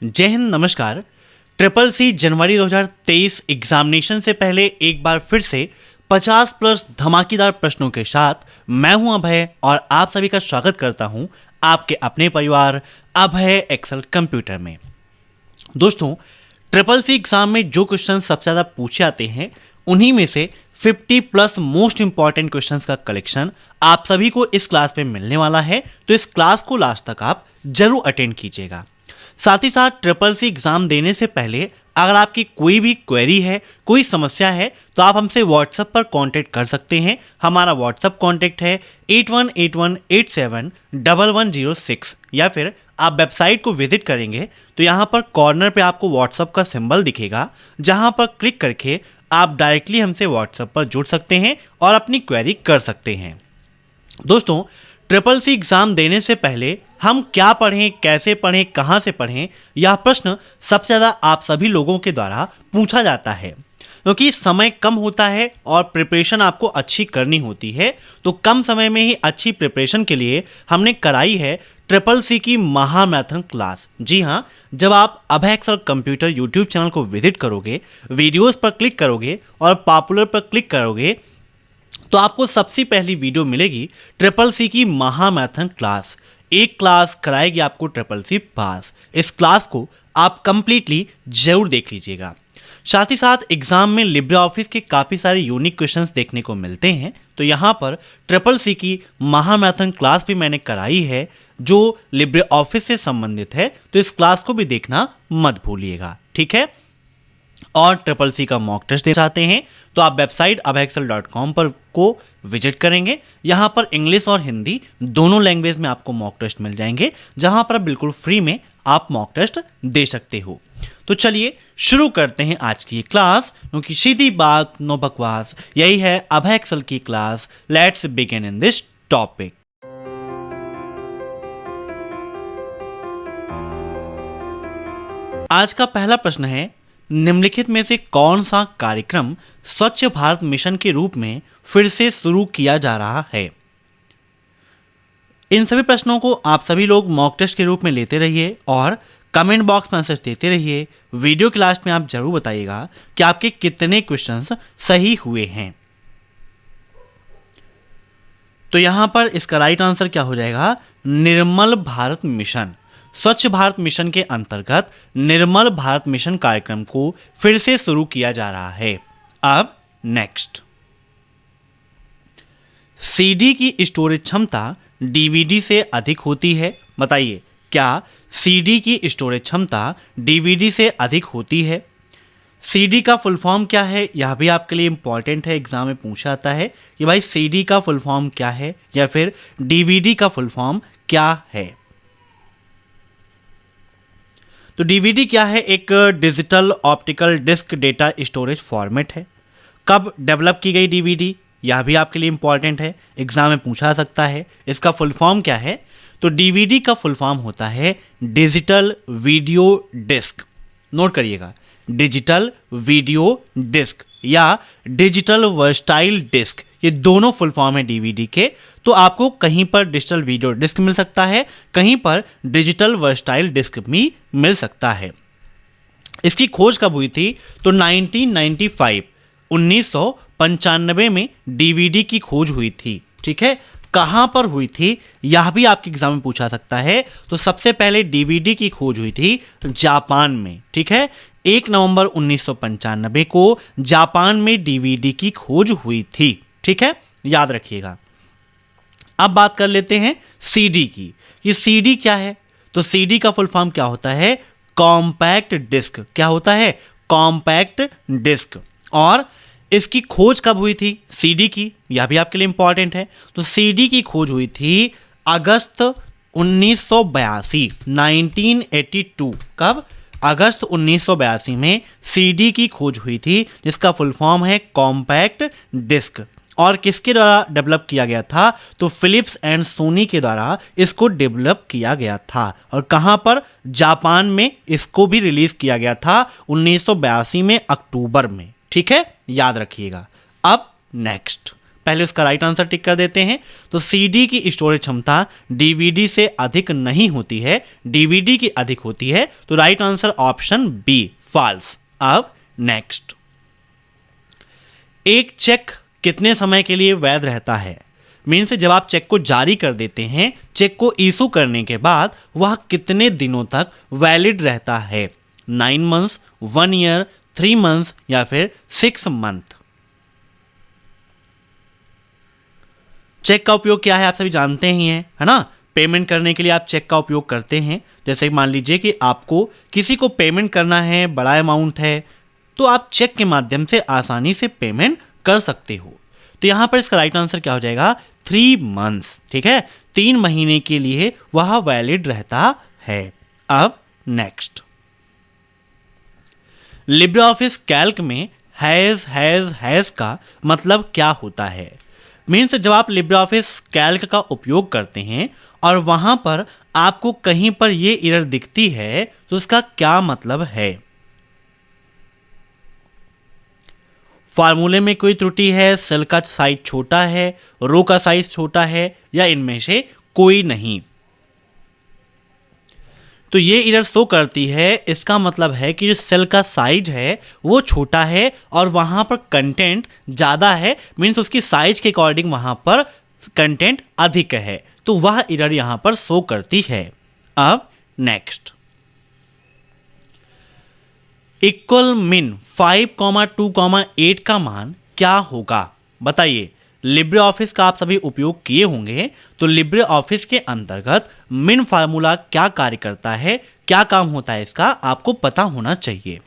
जय हिंद, नमस्कार। Triple C जनवरी 2023 examination से पहले एक बार फिर से 50 प्लस धमाकेदार प्रश्नों के साथ मैं हूं अभय और आप सभी का स्वागत करता हूं आपके अपने परिवार अभय एक्सेल कंप्यूटर में। दोस्तों, ट्रिपल सी एग्जाम में जो क्वेश्चन सबसे ज़्यादा पूछे जाते हैं उन्हीं में से 50 प्लस मोस्ट इंपॉर्टेंट क्वेश्चंस का कलेक्शन आप सभी को इस क्लास में मिलने वाला है, तो इस क्लास को लास्ट तक आप जरूर अटेंड कीजिएगा। साथ ही साथ ट्रिपल सी एग्जाम देने से पहले अगर आपकी कोई भी क्वेरी है, कोई समस्या है, तो आप हमसे व्हाट्सएप पर कांटेक्ट कर सकते हैं। हमारा व्हाट्सएप कांटेक्ट है 8181871106 या फिर आप वेबसाइट को विजिट करेंगे तो यहाँ पर कॉर्नर पे आपको व्हाट्सएप का सिंबल दिखेगा, जहाँ पर क्लिक करके आप डायरेक्टली हमसे व्हाट्सएप पर जुड़ सकते हैं और अपनी क्वेरी कर सकते हैं। दोस्तों, ट्रिपल सी एग्जाम देने से पहले हम क्या पढ़ें, कैसे पढ़ें, कहाँ से पढ़ें, यह प्रश्न सबसे ज़्यादा आप सभी लोगों के द्वारा पूछा जाता है। क्योंकि समय कम होता है और प्रिपरेशन आपको अच्छी करनी होती है, तो कम समय में ही अच्छी प्रिपरेशन के लिए हमने कराई है ट्रिपल सी की महामैराथन क्लास। जी हाँ, जब आप अभय एक्सेल कंप्यूटर यूट्यूब चैनल को विजिट करोगे, वीडियोस पर क्लिक करोगे और पॉपुलर पर क्लिक करोगे तो आपको सबसे पहली वीडियो मिलेगी ट्रिपल सी की महामैराथन क्लास। एक क्लास कराएगी आपको ट्रिपल सी पास। इस क्लास को आप कंप्लीटली जरूर देख लीजिएगा। साथ ही साथ एग्जाम में लिब्रे ऑफिस के काफ़ी सारे यूनिक क्वेश्चंस देखने को मिलते हैं, तो यहाँ पर ट्रिपल सी की महामैराथन क्लास भी मैंने कराई है जो लिब्रे ऑफिस से संबंधित है, तो इस क्लास को भी देखना मत भूलिएगा, ठीक है। और ट्रिपल सी का मॉक टेस्ट देना चाहते हैं तो आप वेबसाइट abhexcel.com पर को विजिट करेंगे। यहाँ पर इंग्लिश और हिंदी दोनों लैंग्वेज में आपको मॉक टेस्ट मिल जाएंगे, जहाँ पर बिल्कुल फ्री में आप मॉक टेस्ट दे सकते हो। तो चलिए शुरू करते हैं आज की क्लास, क्योंकि सीधी बात नो बकवास, यही है अभय एक्सेल की class. Let's begin in this topic. आज का पहला प्रश्न है, निम्नलिखित में से कौन सा कार्यक्रम स्वच्छ भारत मिशन के रूप में फिर से शुरू किया जा रहा है। इन सभी प्रश्नों को आप सभी लोग मॉक टेस्ट के रूप में लेते रहिए और कमेंट बॉक्स में आंसर देते रहिए। वीडियो के लास्ट में आप जरूर बताइएगा कि आपके कितने क्वेश्चंस सही हुए हैं। तो यहां पर इसका राइट आंसर क्या हो जाएगा? निर्मल भारत मिशन। स्वच्छ भारत मिशन के अंतर्गत निर्मल भारत मिशन कार्यक्रम को फिर से शुरू किया जा रहा है। अब नेक्स्ट, सीडी की स्टोरेज क्षमता डीवीडी से अधिक होती है। बताइए, क्या सीडी की स्टोरेज क्षमता डीवीडी से अधिक होती है? सीडी का फुल फॉर्म क्या है, यह भी आपके लिए इंपॉर्टेंट है, एग्जाम में पूछा जाता है कि भाई सीडी का फुल फॉर्म क्या है या फिर डीवीडी का फुल फॉर्म क्या है। तो डीवीडी क्या है? एक digital optical disc data storage format है। कब डेवलप की गई डीवीडी, यह भी आपके लिए इंपॉर्टेंट है, एग्जाम में पूछा सकता है। इसका फुल फॉर्म क्या है? तो डीवीडी का फुल फॉर्म होता है डिजिटल वीडियो डिस्क। नोट करिएगा, डिजिटल वीडियो डिस्क या डिजिटल वर्सटाइल डिस्क, ये दोनों फुल फॉर्म है डीवीडी के। तो आपको कहीं पर डिजिटल वीडियो डिस्क मिल सकता है, कहीं पर डिजिटल वर्सटाइल डिस्क भी मिल सकता है। इसकी खोज कब हुई थी? तो 1995 में डीवीडी की खोज हुई थी, ठीक है। कहाँ पर हुई थी, यह भी आपके एग्जाम में पूछा सकता है। तो सबसे पहले डीवीडी की खोज हुई थी जापान में, ठीक है। 1 नवंबर 1995 को जापान में डीवीडी की खोज हुई थी, ठीक है, याद रखिएगा। अब बात कर लेते हैं सीडी की। ये सीडी क्या है? तो सीडी का फुल फॉर्म क्या होता है? Compact disc. क्या होता है? Compact disc. और इसकी खोज कब हुई थी सीडी की, यह भी आपके लिए इंपॉर्टेंट है। तो सीडी की खोज हुई थी अगस्त 1982, 1982। कब? अगस्त 1982 में सीडी की खोज हुई थी, जिसका फुल फॉर्म है कॉम्पैक्ट डिस्क। और किसके द्वारा डेवलप किया गया था? तो फिलिप्स एंड सोनी के द्वारा इसको डेवलप किया गया था। और कहाँ पर? जापान में इसको भी रिलीज किया गया था 1982 में अक्टूबर में, ठीक है, याद रखिएगा। अब नेक्स्ट पहले उसका राइट आंसर टिक कर देते हैं। तो सीडी की स्टोरेज क्षमता डीवीडी से अधिक नहीं होती है, डीवीडी की अधिक होती है। तो right answer option B false. अब नेक्स्ट, एक चेक कितने समय के लिए वैध रहता है? मीन्स जब आप चेक को जारी कर देते हैं, चेक को इशू करने के बाद वह कितने दिनों तक वैलिड रहता है? 9 मंथ्स, 1 ईयर, 3 मंथ्स या फिर 6 मंथ? चेक का उपयोग क्या है आप सभी जानते ही हैं, है ना। पेमेंट करने के लिए आप चेक का उपयोग करते हैं। जैसे मान लीजिए कि आपको किसी को पेमेंट करना है, बड़ा अमाउंट है, तो आप चेक के माध्यम से आसानी से पेमेंट कर सकते हो। तो यहाँ पर इसका राइट आंसर क्या हो जाएगा? 3 मंथ्स। ठीक है, 3 महीने के लिए वह वैलिड रहता है। अब नेक्स्ट, लिब्रे ऑफिस कैल्क में हैज़ का मतलब क्या होता है? मीन्स जब आप लिब्रे ऑफिस कैल्क का उपयोग करते हैं और वहाँ पर आपको कहीं पर ये एरर दिखती है तो उसका क्या मतलब है? फार्मूले में कोई त्रुटि है, सेल का साइज छोटा है, रो का साइज छोटा है, या इनमें से कोई नहीं? तो ये एरर शो करती है, इसका मतलब है कि जो सेल का साइज है वो छोटा है और वहाँ पर कंटेंट ज़्यादा है, मीन्स उसकी साइज के अकॉर्डिंग वहाँ पर कंटेंट अधिक है, तो वह एरर यहाँ पर शो करती है। अब नेक्स्ट, इक्वल मिन 5,2,8 का मान क्या होगा? बताइए। लिब्रे ऑफिस का आप सभी उपयोग किए होंगे, तो लिब्रे ऑफिस के अंतर्गत मिन फार्मूला क्या कार्य करता है, क्या काम होता है, इसका आपको पता होना चाहिए।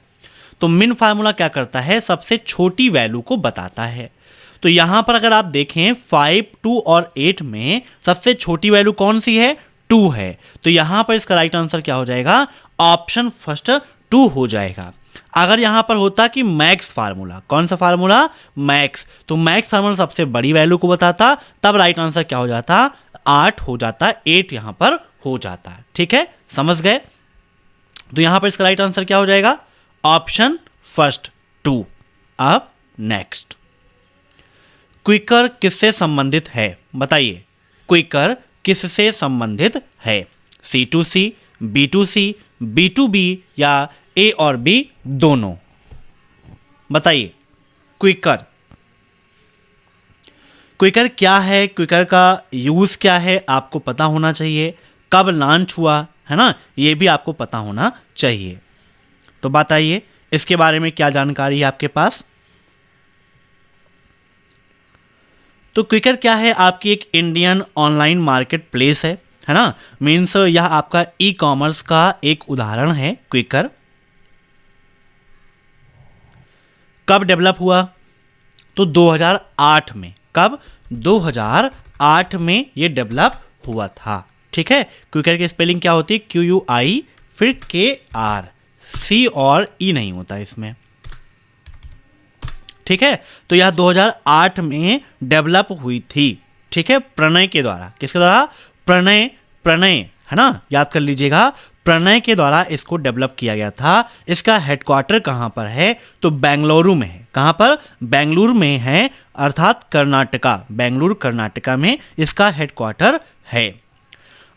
तो मिन फार्मूला क्या करता है? सबसे छोटी वैल्यू को बताता है। तो यहाँ पर अगर आप देखें 5, 2 और 8 में सबसे छोटी वैल्यू कौन सी है? 2 है। तो यहाँ पर इसका राइट आंसर क्या हो जाएगा? ऑप्शन फर्स्ट 2 हो जाएगा। अगर यहाँ पर होता कि मैक्स फार्मूला, कौन सा फार्मूला? मैक्स, तो मैक्स फार्मूला सबसे बड़ी वैल्यू को बताता, तब राइट आंसर क्या हो जाता? 8 हो जाता, 8 यहाँ पर हो जाता। ठीक है, समझ गए? तो यहाँ पर इसका राइट आंसर क्या हो जाएगा? Option first 2। अब नेक्स्ट, क्विकर किससे संबंधित है? बताइए, क्विकर किससे संबंधित है? C2C, B2C, B2B या A और B दोनों? बताइए। क्विकर क्या है, क्विकर का यूज़ क्या है, आपको पता होना चाहिए। कब लॉन्च हुआ, है ना, ये भी आपको पता होना चाहिए। तो बताइए इसके बारे में क्या जानकारी है आपके पास। तो क्विकर क्या है? आपकी एक इंडियन ऑनलाइन मार्केट प्लेस है ना। मीन्स यह आपका ई कॉमर्स का एक उदाहरण है क्विकर। कब डेवलप हुआ? तो 2008 में। कब? 2008 में ये डेवलप हुआ था। ठीक है, क्विकर की स्पेलिंग क्या होती है? QUI फिर KR, C और E नहीं होता इसमें। ठीक है, तो यह 2008 में डेवलप हुई थी। ठीक है, प्रणय के द्वारा। किसके द्वारा? प्रणय, है ना, याद कर लीजिएगा। प्रणय के द्वारा इसको डेवलप किया गया था। इसका हेडक्वार्टर कहाँ पर है? तो बेंगलुरु में है। कहाँ पर? बेंगलुरु में है, अर्थात कर्नाटका। बेंगलुरु कर्नाटका में इसका हेडक्वार्टर है।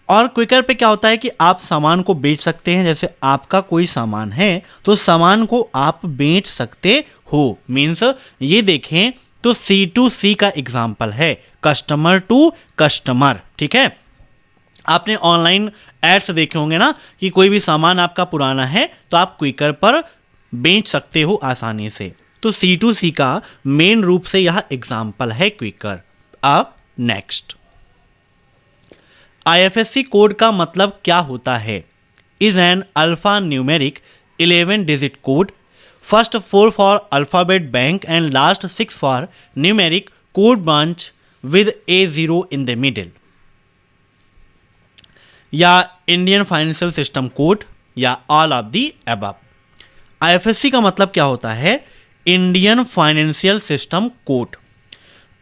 और क्विकर पे क्या होता है कि आप सामान को बेच सकते हैं। जैसे आपका कोई सामान है तो सामान को आप बेच सकते हो। मीन्स ये देखें तो C2C का एग्जाम्पल है, कस्टमर टू कस्टमर। ठीक है, आपने ऑनलाइन एड्स देखे होंगे ना कि कोई भी सामान आपका पुराना है तो आप क्विकर पर बेच सकते हो आसानी से। तो C2C का मेन रूप से यह एग्जाम्पल है क्विकर। अब नेक्स्ट, IFSC कोड का मतलब क्या होता है? Is an alpha numeric 11 digit code, first 4 for alphabet bank and last 6 for numeric code branch with A0 in the middle. या इंडियन फाइनेंशियल सिस्टम कोड, या all of the above. IFSC का मतलब क्या होता है? Indian financial system code.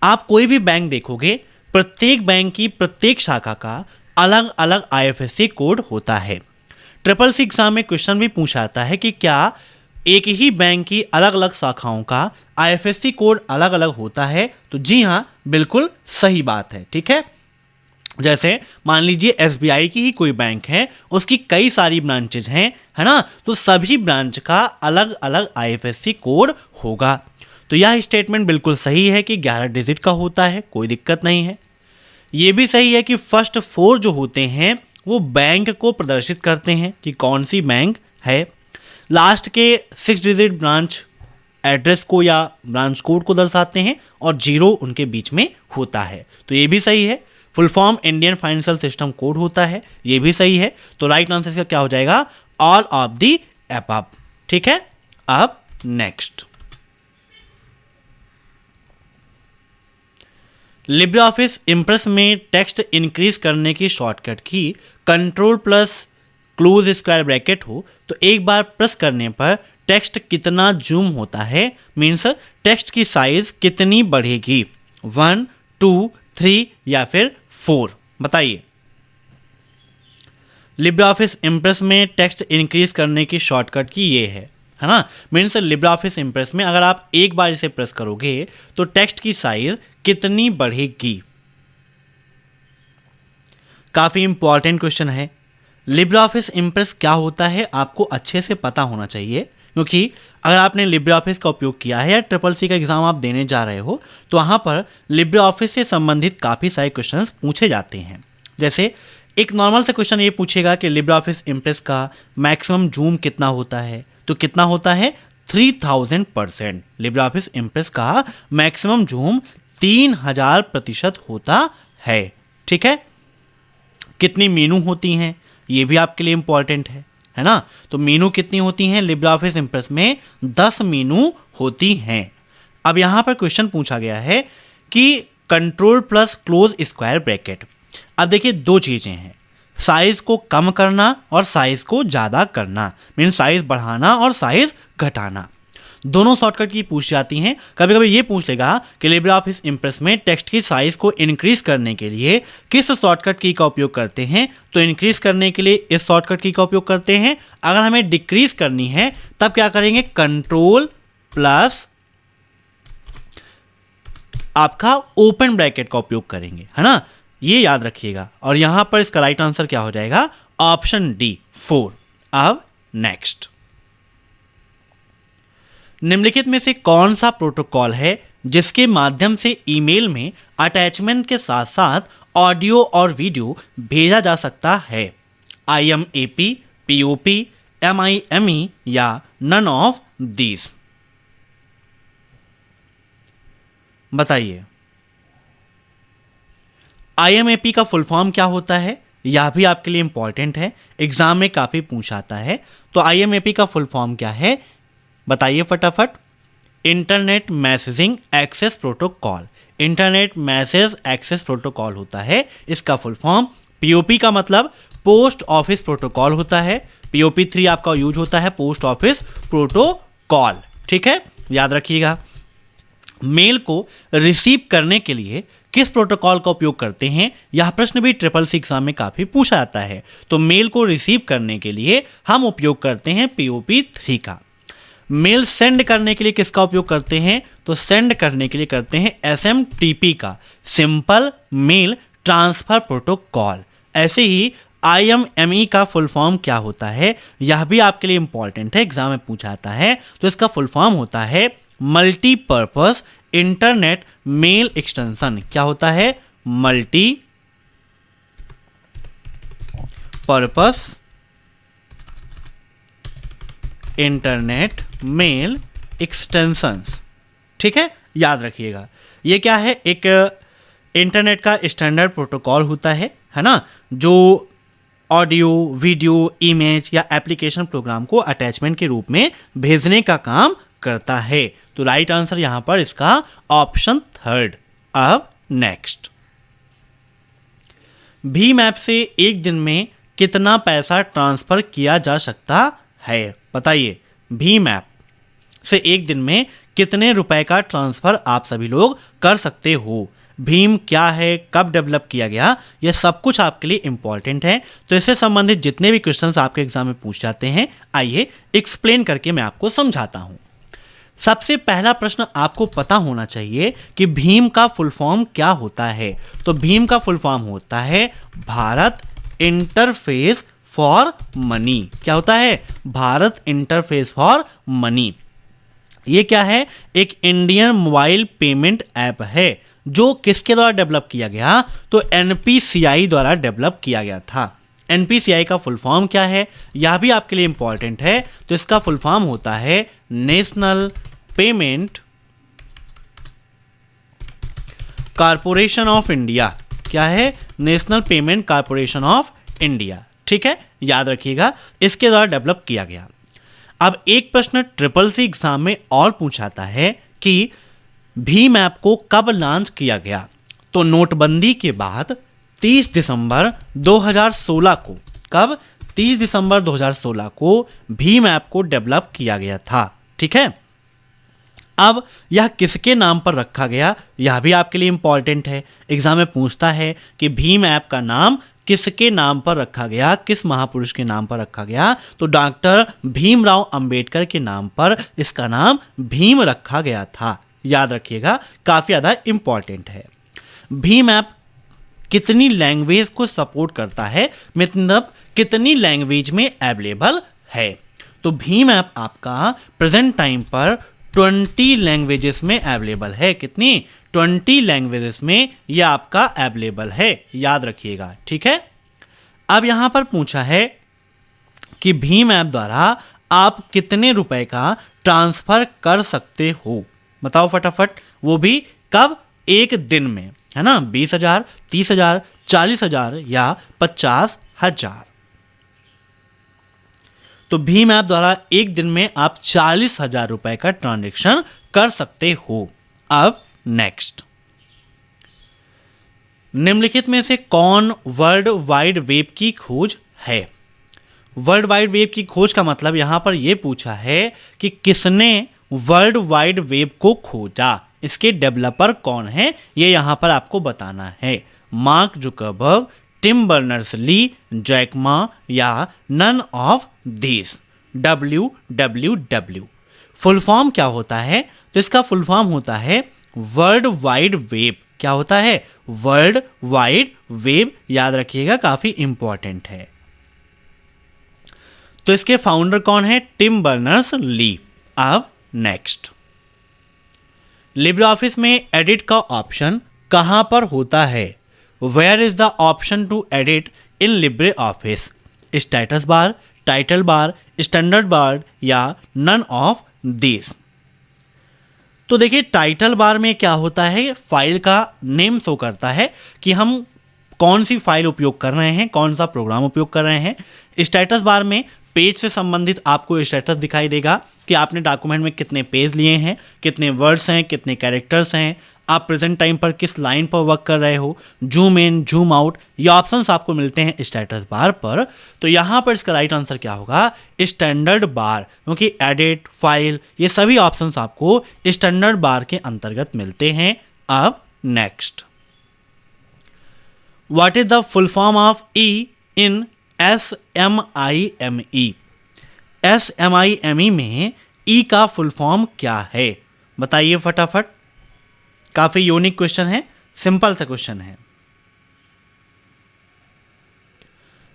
आप कोई भी बैंक देखोगे, प्रत्येक बैंक की प्रत्येक शाखा का अलग अलग IFSC कोड होता है। SSC एग्जाम में क्वेश्चन भी पूछा जाता है कि क्या एक ही बैंक की अलग अलग शाखाओं का आईएफएससी कोड अलग अलग होता है? तो जी हाँ, बिल्कुल सही बात है। ठीक है, जैसे मान लीजिए एसबीआई की ही कोई बैंक है, उसकी कई सारी ब्रांचेज हैं, है ना, तो सभी ब्रांच का अलग अलग आईएफएससी कोड होगा। तो यह स्टेटमेंट बिल्कुल सही है कि 11 डिजिट का होता है, कोई दिक्कत नहीं है। ये भी सही है कि फर्स्ट 4 जो होते हैं वो बैंक को प्रदर्शित करते हैं कि कौन सी बैंक है। लास्ट के 6 डिजिट ब्रांच एड्रेस को या ब्रांच कोड को दर्शाते हैं और 0 उनके बीच में होता है, तो ये भी सही है। Full form Indian financial system code होता है, ये भी सही है। तो राइट आंसर इसका क्या हो जाएगा? All of the above. ठीक है, अब नेक्स्ट, लिब्रे ऑफिस इम्प्रेस में टेक्स्ट इंक्रीज करने की शॉर्टकट की control plus close square bracket हो तो एक बार प्रेस करने पर टेक्स्ट कितना जूम होता है, मीन्स टेक्स्ट की साइज कितनी बढ़ेगी? 1, 2, 3 या फिर 4? बताइए। लिब्रे ऑफिस इम्प्रेस में टेक्स्ट इंक्रीज करने की शॉर्टकट की ये है ना, मीन्स लिब्रे ऑफिस इम्प्रेस में अगर आप एक बार इसे प्रेस करोगे तो टेक्स्ट की साइज कितनी बढ़ेगी? काफ़ी इंपॉर्टेंट क्वेश्चन है। लिब्रे ऑफिस इम्प्रेस क्या होता है आपको अच्छे से पता होना चाहिए, क्योंकि अगर आपने लिब्रे ऑफिस का उपयोग किया है या ट्रिपल सी का एग्जाम आप देने जा रहे हो तो वहाँ पर लिब्रे ऑफिस से संबंधित काफ़ी सारे क्वेश्चंस पूछे जाते हैं। जैसे एक नॉर्मल से क्वेश्चन ये पूछेगा कि लिब्रे ऑफिस इम्प्रेस का मैक्सिमम जूम कितना होता है, तो कितना होता है? 3000%। लिब्रे ऑफिस इम्प्रेस का मैक्सिमम जूम 3000% होता है। ठीक है, कितनी मीनू होती हैं ये भी आपके लिए इंपॉर्टेंट है ना। तो मीनू कितनी होती हैं लिब्रे ऑफिस इम्प्रेस में? 10 मीनू होती हैं। अब यहाँ पर क्वेश्चन पूछा गया है कि control plus close square bracket. अब देखिए दो चीज़ें हैं, साइज को कम करना और साइज को ज़्यादा करना, मीन साइज बढ़ाना और साइज घटाना। दोनों शॉर्टकट की पूछ जाती हैं। कभी कभी ये पूछ लेगा कि लिब्रे ऑफिस इम्प्रेस में टेक्स्ट की साइज को इंक्रीज करने के लिए किस शॉर्टकट की का उपयोग करते हैं, तो इंक्रीज करने के लिए इस शॉर्टकट की का उपयोग करते हैं। अगर हमें डिक्रीज करनी है तब क्या करेंगे? कंट्रोल प्लस आपका ओपन ब्रैकेट का उपयोग करेंगे, है ना, ये याद रखिएगा। और यहां पर इसका राइट आंसर क्या हो जाएगा? Option D 4। अब नेक्स्ट, निम्नलिखित में से कौन सा प्रोटोकॉल है जिसके माध्यम से ईमेल में अटैचमेंट के साथ साथ ऑडियो और वीडियो भेजा जा सकता है? IMAP, POP, MIME या नन ऑफ दीज? बताइए। IMAP का फुल फॉर्म क्या होता है? यह भी आपके लिए इंपॉर्टेंट है, एग्जाम में काफ़ी पूछा आता है। तो IMAP का फुल फॉर्म क्या है बताइए फटाफट। Internet messaging access protocol. Internet message access protocol होता है इसका फुल फॉर्म। POP का मतलब पोस्ट ऑफिस प्रोटोकॉल होता है। POP3 आपका यूज होता है पोस्ट ऑफिस प्रोटोकॉल। ठीक है, याद रखिएगा। मेल को रिसीव करने के लिए किस प्रोटोकॉल का उपयोग करते हैं, यह प्रश्न भी ट्रिपल सी एग्जाम में काफ़ी पूछा जाता है। तो मेल को रिसीव करने के लिए हम उपयोग करते हैं POP3 का। मेल सेंड करने के लिए किसका उपयोग करते हैं, तो सेंड करने के लिए करते हैं SMTP का, सिंपल मेल ट्रांसफर प्रोटोकॉल। ऐसे ही IMME का फुल फॉर्म क्या होता है, यह भी आपके लिए इंपॉर्टेंट है, एग्जाम में पूछा जाता है। तो इसका फुल फॉर्म होता है मल्टीपर्पस इंटरनेट मेल एक्सटेंशन। क्या होता है? Multi purpose internet mail extensions. ठीक है, याद रखिएगा। ये क्या है? एक इंटरनेट का स्टैंडर्ड प्रोटोकॉल होता है ना, जो ऑडियो, वीडियो, इमेज या एप्लीकेशन प्रोग्राम को अटैचमेंट के रूप में भेजने का काम करता है। तो राइट आंसर यहां पर इसका ऑप्शन 3। अब नेक्स्ट, भीम ऐप से एक दिन में कितना पैसा ट्रांसफर किया जा सकता है? बताइए। भीम ऐप से एक दिन में कितने रुपए का ट्रांसफर आप सभी लोग कर सकते हो? भीम क्या है, कब डेवलप किया गया, यह सब कुछ आपके लिए इंपॉर्टेंट है। तो इससे संबंधित जितने भी क्वेश्चंस आपके एग्जाम में पूछ जाते हैं, आइए एक्सप्लेन करके मैं आपको समझाता हूं। सबसे पहला प्रश्न आपको पता होना चाहिए कि भीम का फुल फॉर्म क्या होता है। तो भीम का फुल फॉर्म होता है भारत इंटरफेस फॉर मनी। क्या होता है? Bharat interface for money. ये क्या है? एक इंडियन मोबाइल पेमेंट ऐप है जो किसके द्वारा डेवलप किया गया? तो एनपीसीआई द्वारा डेवलप किया गया था। एनपीसीआई का फुल फॉर्म क्या है, यह भी आपके लिए इंपॉर्टेंट है। तो इसका फुल फॉर्म होता है national payment corporation of India. क्या है? National payment corporation of India. ठीक है, याद रखिएगा, इसके द्वारा डेवलप किया गया। अब एक प्रश्न ट्रिपल सी एग्जाम में और पूछाता है कि भीम ऐप को कब लॉन्च किया गया? तो नोटबंदी के बाद 30 दिसंबर 2016 को, कब? 30 दिसंबर 2016 को भीम ऐप को डेवलप किया गया था। ठीक है, अब यह किसके नाम पर रखा गया, यह भी आपके लिए इंपॉर्टेंट है। एग्जाम में पूछता है कि भीम ऐप का नाम किसके नाम पर रखा गया, किस महापुरुष के नाम पर रखा गया? तो डॉक्टर भीमराव अंबेडकर के नाम पर इसका नाम भीम रखा गया था। याद रखिएगा, काफ़ी ज़्यादा इंपॉर्टेंट है। भीम ऐप कितनी लैंग्वेज को सपोर्ट करता है, मतलब कितनी लैंग्वेज में अवेलेबल है? तो भीम ऐप आपका प्रेजेंट टाइम पर 20 लैंग्वेजेस में अवेलेबल है। कितनी? 20 लैंग्वेजेस में यह आपका अवेलेबल है। याद रखिएगा, ठीक है। अब यहां पर पूछा है कि भीम ऐप द्वारा आप कितने रुपए का ट्रांसफर कर सकते हो? बताओ फटाफट, वो भी कब? एक दिन में, है ना। 20,000, 30,000, 40,000 या 50,000। तो भीम ऐप द्वारा एक दिन में आप 40,000 रुपए का ट्रांजैक्शन कर सकते हो। अब नेक्स्ट, निम्नलिखित में से कौन वर्ल्ड वाइड वेब की खोज है? वर्ल्ड वाइड वेब की खोज का मतलब यहां पर यह पूछा है कि किसने वर्ल्ड वाइड वेब को खोजा, इसके डेवलपर कौन है, यह यहां पर आपको बताना है। Mark Zuckerberg, Tim Berners-Lee, Jack Ma या none of this. WWW full form क्या होता है? तो इसका फुल फॉर्म होता है वर्ल्ड वाइड वेब। क्या होता है? World wide web. याद रखिएगा, काफी इंपॉर्टेंट है। तो इसके फाउंडर कौन है? Tim Berners Lee. अब नेक्स्ट, लिब्रे ऑफिस में एडिट का ऑप्शन कहां पर होता है? Where is the option to edit in LibreOffice? Status bar, title bar, standard bar या नन ऑफ दिस? तो देखिए, टाइटल बार में क्या होता है, फाइल का नेम शो करता है कि हम कौन सी फाइल उपयोग कर रहे हैं, कौन सा प्रोग्राम उपयोग कर रहे हैं। स्टेटस बार में पेज से संबंधित आपको स्टेटस दिखाई देगा कि आपने डॉक्यूमेंट में कितने पेज लिए हैं, कितने वर्ड्स हैं, कितने कैरेक्टर्स हैं, आप प्रेजेंट टाइम पर किस लाइन पर वर्क कर रहे हो, जूम इन, जूम आउट, ये ऑप्शंस आपको मिलते हैं स्टेटस बार पर। तो यहाँ पर इसका राइट आंसर क्या होगा? स्टैंडर्ड बार, क्योंकि एडिट, फाइल, ये सभी ऑप्शंस आपको स्टैंडर्ड बार के अंतर्गत मिलते हैं। अब next, what is the full form of E in SMIME? SMIME में ई का फुल फॉर्म क्या है? बताइए फटाफट। काफी यूनिक क्वेश्चन है, सिंपल सा क्वेश्चन है,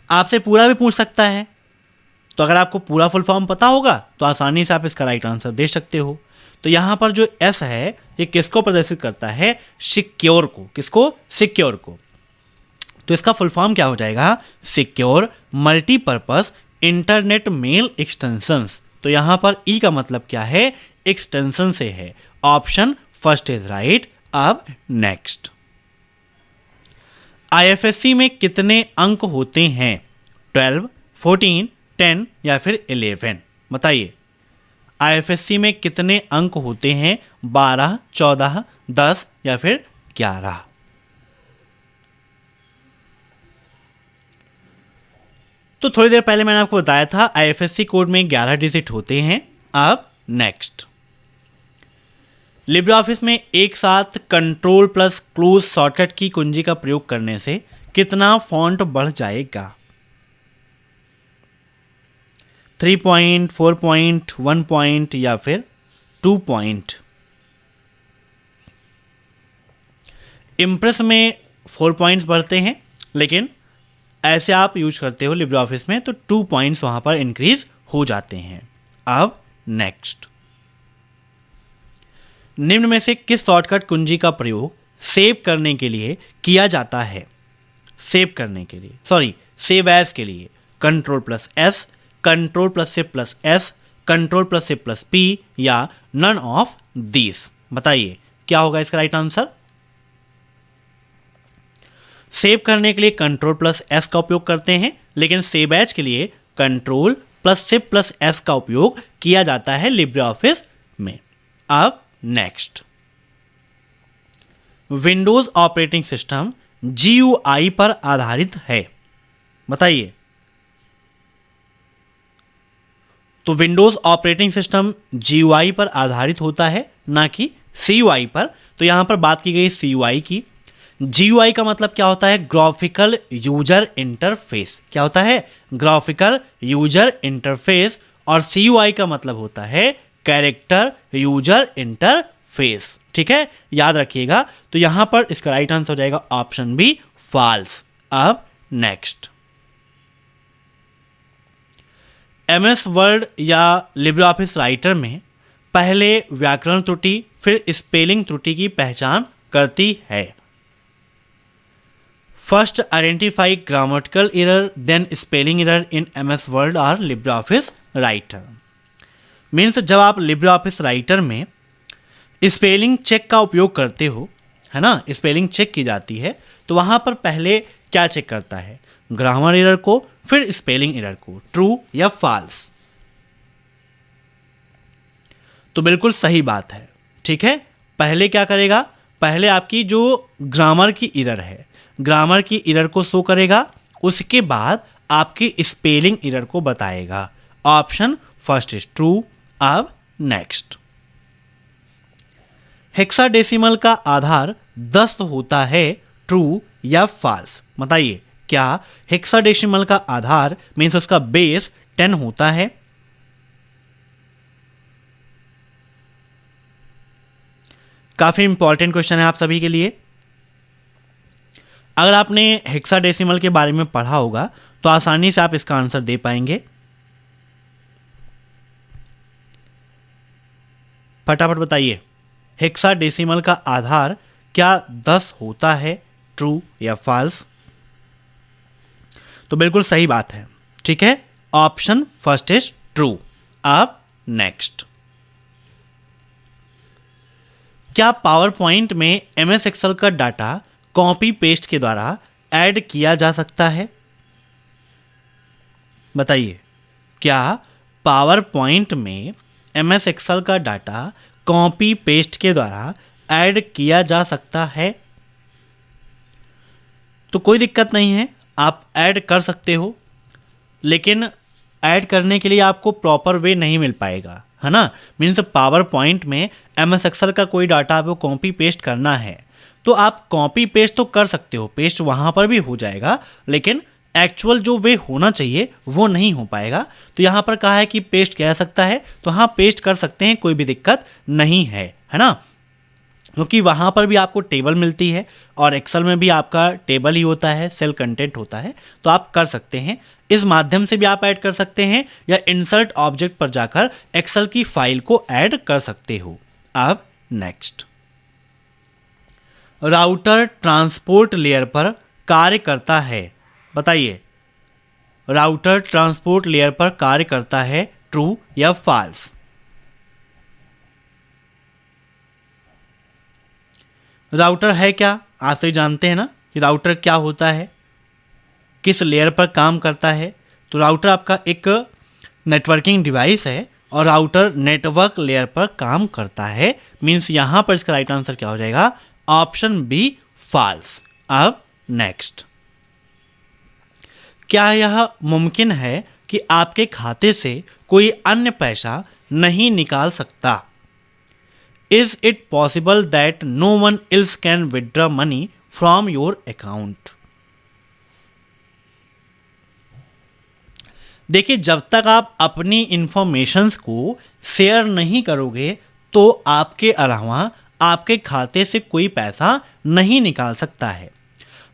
आपसे पूरा भी पूछ सकता है। तो अगर आपको पूरा फुल फॉर्म पता होगा तो आसानी से आप इसका राइट आंसर दे सकते हो। तो यहां पर जो एस है ये किसको प्रदर्शित करता है? सिक्योर को। किसको? सिक्योर को। तो इसका फुल फॉर्म क्या हो जाएगा? Secure multipurpose internet mail extensions. तो यहां पर ई का मतलब क्या है? एक्सटेंशन से है। Option first is right. अब नेक्स्ट, IFSC में कितने अंक होते हैं? 12, 14, 10 या फिर 11? बताइए, IFSC में कितने अंक होते हैं? 12, 14, 10 या फिर 11? तो थोड़ी देर पहले मैंने आपको बताया था IFSC कोड में 11 डिजिट होते हैं। अब नेक्स्ट, लिब्रे ऑफिस में एक साथ कंट्रोल प्लस क्लोज शॉर्टकट की कुंजी का प्रयोग करने से कितना फॉन्ट बढ़ जाएगा? 3 पॉइंट, 4 पॉइंट, 1 पॉइंट या फिर 2 पॉइंट? इम्प्रेस में 4 पॉइंट्स बढ़ते हैं, लेकिन ऐसे आप यूज करते हो लिब्रे ऑफिस में तो 2 पॉइंट्स वहां पर इंक्रीज हो जाते हैं। अब नेक्स्ट, निम्न में से किस शॉर्टकट कुंजी का प्रयोग सेव करने के लिए किया जाता है? सेव एज के लिए control plus S, control plus shift plus S, control plus shift plus P या नन ऑफ दिस? बताइए क्या होगा इसका राइट आंसर? सेव करने के लिए कंट्रोल प्लस एस का उपयोग करते हैं, लेकिन सेव एज के लिए control plus shift plus S का उपयोग किया जाता है लिब्रे ऑफिस में। अब next, Windows operating system GUI पर आधारित है, बताइए। तो विंडोज ऑपरेटिंग सिस्टम GUI पर आधारित होता है, ना कि CUI पर। तो यहां पर बात की गई CUI की। GUI का मतलब क्या होता है? Graphical user interface. क्या होता है? Graphical user interface. और CUI का मतलब होता है कैरेक्टर यूजर इंटरफेस। ठीक है, याद रखिएगा। तो यहां पर इसका राइट आंसर हो जाएगा ऑप्शन बी, फॉल्स। अब नेक्स्ट, MS वर्ड या लिब्रे ऑफिस राइटर में पहले व्याकरण त्रुटि फिर स्पेलिंग त्रुटि की पहचान करती है। First identify grammatical error then spelling error in MS Word और लिब्रे ऑफिस राइटर। मीन्स जब आप लिब्रे ऑफिस राइटर में स्पेलिंग चेक का उपयोग करते हो, है ना, स्पेलिंग चेक की जाती है, तो वहां पर पहले क्या चेक करता है? ग्रामर एरर को, फिर स्पेलिंग एरर को, ट्रू या फॉल्स। तो बिल्कुल सही बात है। ठीक है, पहले क्या करेगा? पहले आपकी जो ग्रामर की एरर है, ग्रामर की एरर को शो करेगा, उसके बाद आपकी स्पेलिंग एरर को बताएगा। Option first is true. अब नेक्स्ट, हेक्साडेसिमल का आधार 10 होता है, ट्रू या फॉल्स? बताइए, क्या हेक्साडेसिमल का आधार मीन्स उसका बेस 10 होता है? काफी इंपॉर्टेंट क्वेश्चन है आप सभी के लिए। अगर आपने हेक्साडेसिमल के बारे में पढ़ा होगा तो आसानी से आप इसका आंसर दे पाएंगे। फटाफट बताइए, हेक्साडेसिमल का आधार क्या 10 होता है, ट्रू या फॉल्स? तो बिल्कुल सही बात है। ठीक है, ऑप्शन फर्स्ट इज ट्रू। अब नेक्स्ट, क्या पावर पॉइंट में MS एक्सेल का डाटा कॉपी पेस्ट के द्वारा ऐड किया जा सकता है? बताइए, क्या पावर पॉइंट में MS एक्सेल का डाटा कॉपी पेस्ट के द्वारा ऐड किया जा सकता है? तो कोई दिक्कत नहीं है, आप ऐड कर सकते हो, लेकिन ऐड करने के लिए आपको प्रॉपर वे नहीं मिल पाएगा, है ना। मीन्स पावर पॉइंट में MS एक्सेल का कोई डाटा आपको कॉपी पेस्ट करना है तो आप कॉपी पेस्ट तो कर सकते हो, पेस्ट वहाँ पर भी हो जाएगा, लेकिन एक्चुअल जो वे होना चाहिए वो नहीं हो पाएगा। तो यहाँ पर कहा है कि पेस्ट किया जा सकता है, तो हाँ पेस्ट कर सकते हैं, कोई भी दिक्कत नहीं है ना, क्योंकि वहाँ पर भी आपको टेबल मिलती है और एक्सेल में भी आपका टेबल ही होता है, सेल कंटेंट होता है, तो आप कर सकते हैं। इस माध्यम से भी आप ऐड कर सकते हैं या इंसर्ट ऑब्जेक्ट पर जाकर एक्सेल की फाइल को ऐड कर सकते हो। अब नेक्स्ट, राउटर ट्रांसपोर्ट लेयर पर कार्य करता है। बताइए, राउटर ट्रांसपोर्ट लेयर पर कार्य करता है, ट्रू या फॉल्स? राउटर है क्या? आप सभी जानते हैं ना कि राउटर क्या होता है, किस लेयर पर काम करता है। तो राउटर आपका एक नेटवर्किंग डिवाइस है और राउटर नेटवर्क लेयर पर काम करता है। मीन्स यहां पर इसका राइट आंसर क्या हो जाएगा? Option B, false. अब नेक्स्ट, क्या यह मुमकिन है कि आपके खाते से कोई अन्य पैसा नहीं निकाल सकता? Is it possible that no one else can withdraw money from your account. देखिए, जब तक आप अपनी इंफॉर्मेशंस को शेयर नहीं करोगे तो आपके अलावा आपके खाते से कोई पैसा नहीं निकाल सकता है।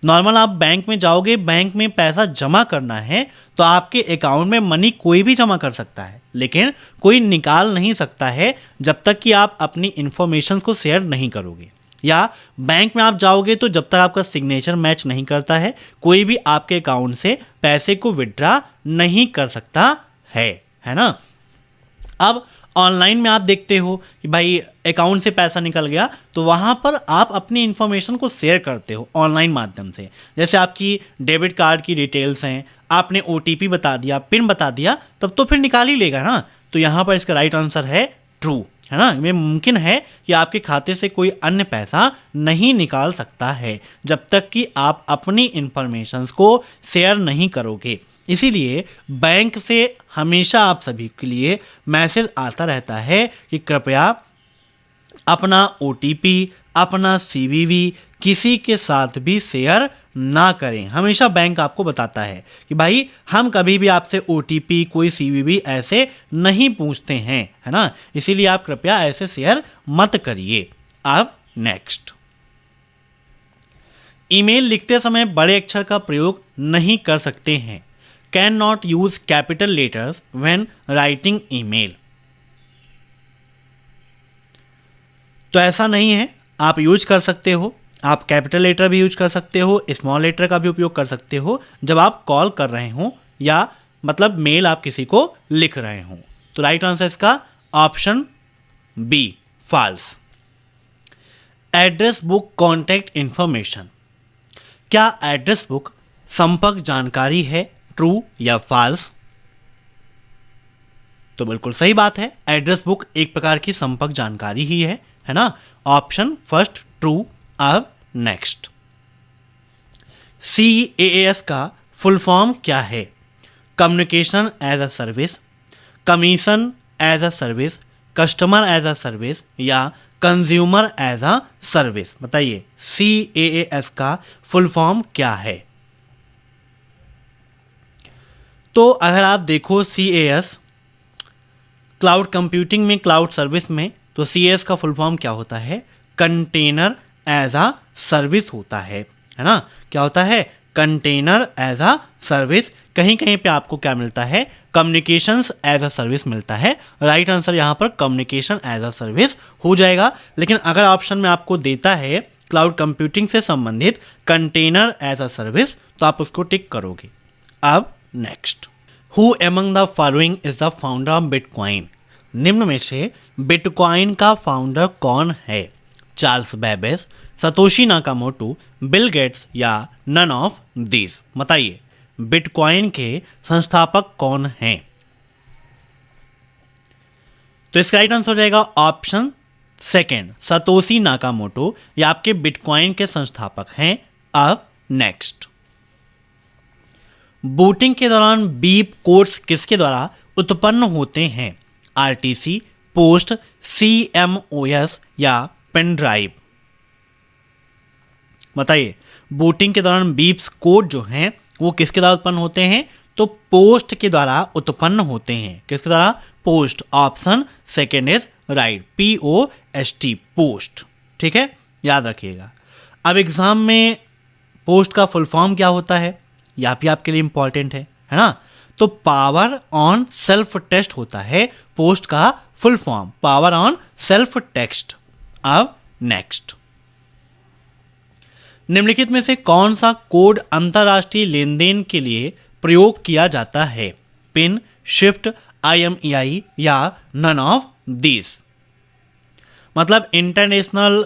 नॉर्मल आप बैंक में जाओगे, बैंक में पैसा जमा करना है तो आपके अकाउंट में मनी कोई भी जमा कर सकता है, लेकिन कोई निकाल नहीं सकता है जब तक कि आप अपनी इंफॉर्मेशन को शेयर नहीं करोगे। या बैंक में आप जाओगे तो जब तक आपका सिग्नेचर मैच नहीं करता है, कोई भी आपके अकाउंट से पैसे को विड्रॉ नहीं कर सकता है ना। अब ऑनलाइन में आप देखते हो कि भाई अकाउंट से पैसा निकल गया, तो वहाँ पर आप अपनी इन्फॉर्मेशन को शेयर करते हो ऑनलाइन माध्यम से। जैसे आपकी डेबिट कार्ड की डिटेल्स हैं, आपने OTP बता दिया, पिन बता दिया, तब तो फिर निकाल ही लेगा ना। तो यहाँ पर इसका राइट आंसर है ट्रू, है ना। ये मुमकिन है कि आपके खाते से कोई अन्य पैसा नहीं निकाल सकता है जब तक कि आप अपनी इंफॉर्मेशंस को शेयर नहीं करोगे। इसीलिए बैंक से हमेशा आप सभी के लिए मैसेज आता रहता है कि कृपया अपना OTP, अपना CVV किसी के साथ भी शेयर ना करें। हमेशा बैंक आपको बताता है कि भाई हम कभी भी आपसे OTP, कोई CVV ऐसे नहीं पूछते हैं, है ना। इसीलिए आप कृपया ऐसे शेयर मत करिए। अब नेक्स्ट, ईमेल लिखते समय बड़े अक्षर का प्रयोग नहीं कर सकते हैं। Can not use capital letters when writing email. तो ऐसा नहीं है, आप यूज कर सकते हो। आप कैपिटल लेटर भी यूज कर सकते हो, स्मॉल लेटर का भी उपयोग कर सकते हो जब आप कॉल कर रहे हो या मतलब मेल आप किसी को लिख रहे हो। तो राइट आंसर इसका option B, false. Address book contact information. क्या एड्रेस बुक संपर्क जानकारी है? ट्रू या फॉल्स? तो बिल्कुल सही बात है, एड्रेस बुक एक प्रकार की संपर्क जानकारी ही है ना। Option first true. अब नेक्स्ट, CAS का फुल फॉर्म क्या है? Communication as a service, commission as a service, customer as a service या कंज्यूमर एज अ सर्विस। बताइए CAS का फुल फॉर्म क्या है? तो अगर आप देखो CAS क्लाउड कंप्यूटिंग में, क्लाउड सर्विस में, तो CAS का फुल फॉर्म क्या होता है? कंटेनर एज अ सर्विस होता है ना। क्या होता है? Container as a service. कहीं कहीं पे आपको क्या मिलता है? कम्युनिकेशंस एज अ सर्विस मिलता है। राइट आंसर यहाँ पर कम्युनिकेशन एज अ सर्विस हो जाएगा। लेकिन अगर ऑप्शन में आपको देता है क्लाउड कंप्यूटिंग से संबंधित कंटेनर एज अ सर्विस, तो आप उसको टिक करोगे। अब next, who among the following is the founder of bitcoin? निम्न में से बिटकॉइन का फाउंडर कौन है? Charles Babbage, Satoshi Nakamoto, Bill Gates या नन ऑफ दिस। बताइए बिटकॉइन के संस्थापक कौन हैं? तो इसका राइट आंसर हो जाएगा ऑप्शन सेकेंड, सतोशी नाकामोटो, या आपके बिटकॉइन के संस्थापक हैं। अब नेक्स्ट, बूटिंग के दौरान बीप कोड्स किसके द्वारा उत्पन्न होते हैं? RTC, पोस्ट, CMOS या पेन ड्राइव। बताइए बूटिंग के दौरान बीप्स कोड जो हैं वो किसके द्वारा उत्पन्न होते हैं? तो पोस्ट के द्वारा उत्पन्न होते हैं। किसके द्वारा? Post. Option second is right, POST, post. ठीक है, याद रखिएगा। अब एग्जाम में पोस्ट का फुल फॉर्म क्या होता है, यह भी आपके लिए इंपॉर्टेंट है ना। तो पावर ऑन सेल्फ टेस्ट होता है पोस्ट का full form, power on self text. अब नेक्स्ट, निम्नलिखित में से कौन सा कोड अंतरराष्ट्रीय लेन देन के लिए प्रयोग किया जाता है? पिन, शिफ्ट, IMEI या नन ऑफ दिस। मतलब इंटरनेशनल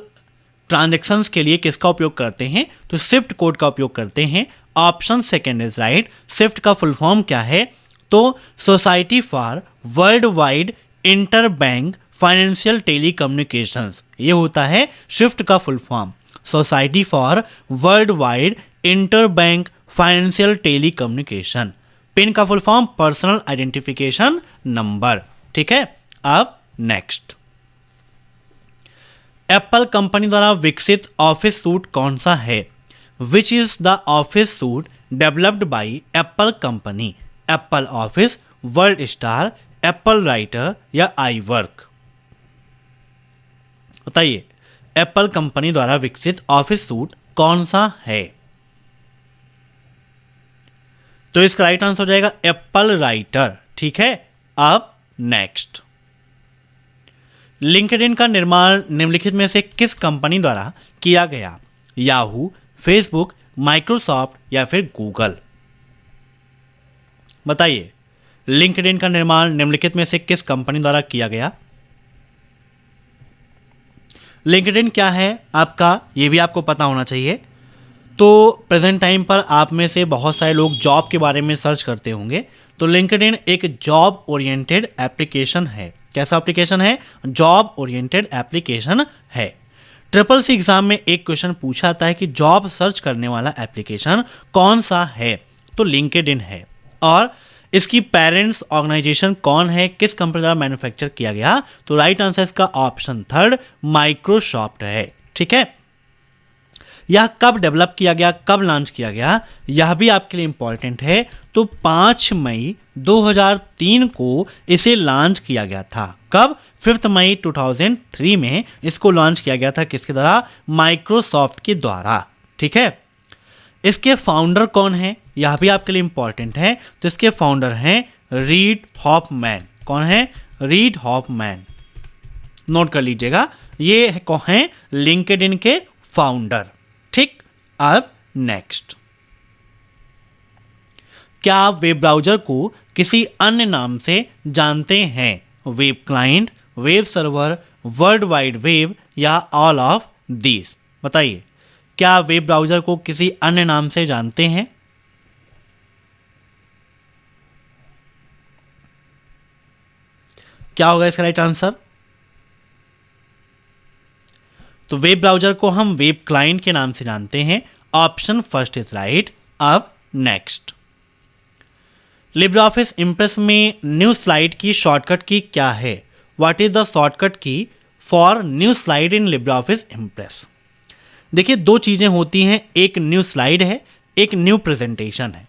ट्रांजैक्शंस के लिए किसका उपयोग करते हैं? तो स्विफ्ट कोड का उपयोग करते हैं। Option second is right. SWIFT का फुल फॉर्म क्या है? तो society for world wide inter bank financial telecommunications, ये होता है स्विफ्ट का full form, society for world wide inter bank financial telecommunication. PIN का full form personal identification number. ठीक है, अब नेक्स्ट, एप्पल कंपनी द्वारा विकसित ऑफिस सूट कौन सा है? Which is the office suit developed by Apple company? Apple office, word star, Apple writer या आई वर्क? बताइए, एप्पल कंपनी द्वारा विकसित ऑफिस सूट कौन सा है? तो इसका राइट आंसर हो जाएगा एप्पल राइटर। ठीक है, अब नेक्स्ट, लिंक्डइन का निर्माण निम्नलिखित में से किस कंपनी द्वारा किया गया? याहू, फेसबुक, माइक्रोसॉफ्ट या फिर गूगल? बताइए, लिंक्डइन का निर्माण निम्नलिखित में से किस कंपनी द्वारा किया गया? लिंक्डइन क्या है आपका, ये भी आपको पता होना चाहिए। तो प्रेजेंट टाइम पर आप में से बहुत सारे लोग जॉब के बारे में सर्च करते होंगे। तो लिंक्डइन एक जॉब ओरिएंटेड एप्लीकेशन है। कैसा एप्लीकेशन है? जॉब ओरिएंटेड एप्लीकेशन है। ट्रिपल सी एग्जाम में एक क्वेश्चन पूछा था है कि जॉब सर्च करने वाला एप्लीकेशन कौन सा है? तो लिंक्डइन है। और इसकी पेरेंट्स ऑर्गेनाइजेशन कौन है, किस कंपनी द्वारा मैन्युफैक्चर किया गया? तो राइट आंसर इसका ऑप्शन थर्ड, माइक्रोसॉफ्ट है। ठीक है, यह कब डेवलप किया गया, कब लॉन्च किया गया, यह भी आपके लिए इंपॉर्टेंट है। तो 5 मई 2003 को इसे लॉन्च किया गया था। कब? 5 मई 2003 में इसको लॉन्च किया गया था। किसके द्वारा? माइक्रोसॉफ्ट के द्वारा। ठीक है, इसके फाउंडर कौन है, यह भी आपके लिए इंपॉर्टेंट है। तो इसके फाउंडर हैं रीड हॉफमैन। कौन है? Read Hoffmann. नोट कर लीजिएगा, ये कौन है? लिंक्डइन के फाउंडर। ठीक, अब नेक्स्ट, क्या आप वेब ब्राउज़र को किसी अन्य नाम से जानते हैं? Web client, web server, world wide web या ऑल ऑफ दिस? बताइए, क्या आप वेब ब्राउज़र को किसी अन्य नाम से जानते हैं? क्या होगा इसका राइट आंसर? तो वेब ब्राउज़र को हम वेब क्लाइंट के नाम से जानते हैं। Option first is right. अब नेक्स्ट, लिब्रियोफिस इम्प्रेस में न्यू स्लाइड की शॉर्टकट की क्या है? व्हाट इज द शॉर्टकट की for new slide in LibreOffice impress? देखिए, दो चीज़ें होती हैं, एक न्यू स्लाइड है, एक न्यू प्रेजेंटेशन है।